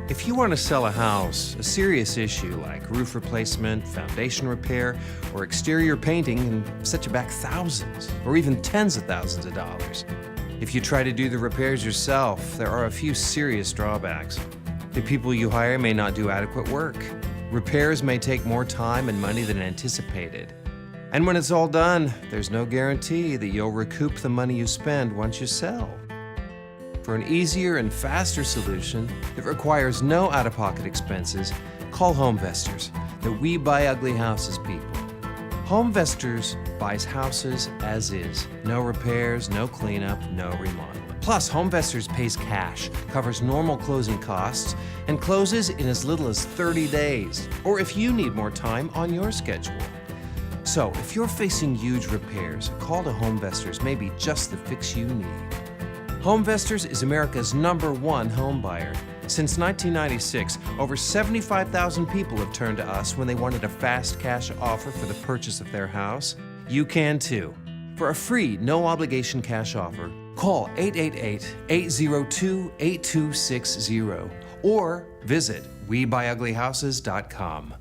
If you want to sell a house, a serious issue like roof replacement, foundation repair, or exterior painting can set you back thousands or even tens of thousands of dollars. If you try to do the repairs yourself, there are a few serious drawbacks. The people you hire may not do adequate work. Repairs may take more time and money than anticipated. And when it's all done, there's no guarantee that you'll recoup the money you spend once you sell. For an easier and faster solution that requires no out-of-pocket expenses, call HomeVestors, the We Buy Ugly Houses people. HomeVestors buys houses as is. No repairs, no cleanup, no remodel. Plus, HomeVestors pays cash, covers normal closing costs, and closes in as little as 30 days, or if you need more time on your schedule. So, if you're facing huge repairs, a call to HomeVestors may be just the fix you need. HomeVestors is America's #1 home buyer. Since 1996, over 75,000 people have turned to us when they wanted a fast cash offer for the purchase of their house. You can too. For a free, no-obligation cash offer, call 888-802-8260 or visit WeBuyUglyHouses.com.